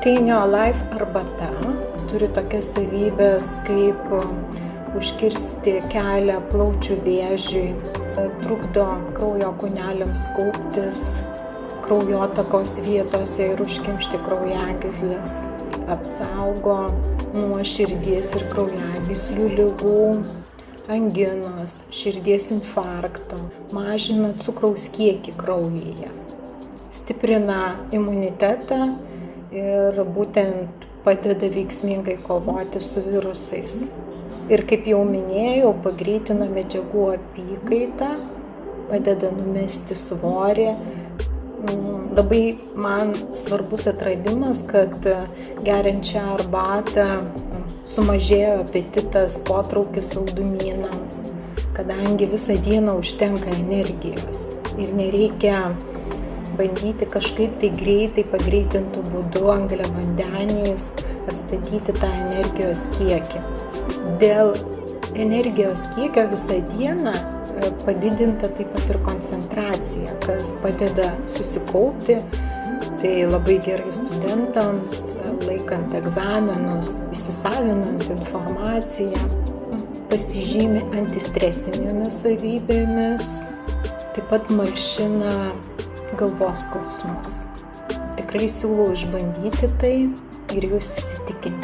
Protein Life arbata turi tokias savybės kaip užkirsti kelią plaučių vėžiui, trukdo kraujo kūneliams kauptis kraujotakos vietose ir užkimšti kraujagyslės, apsaugo nuo širdies ir kraujagyslių ligų, anginos, širdies infarkto, mažina cukraus kiekį kraujyje, stiprina imunitetą ir būtent padeda veiksmingai kovoti su virusais. Ir kaip jau minėjau, pagreitina medžiagų apykaitą, padeda numesti svorį. Labai man svarbus atradimas, kad geriant šią arbatą sumažėjo apetitas, potraukis saldumynams, kadangi visą dieną užtenka energijos ir nereikia bandyti kažkaip tai greitai, pagreitintų būdu angliavandeniais atstatyti tą energijos kiekį. Dėl energijos kiekio visą dieną padidinta taip pat ir koncentracija, kas padeda susikaupti. Tai labai gerai studentams, laikant egzaminus, įsisavinant informaciją, pasižymi antistresinėmis savybėmis, taip pat malšina galvos skausmus. Tikrai siūlau išbandyti tai ir jūs įsitikinti.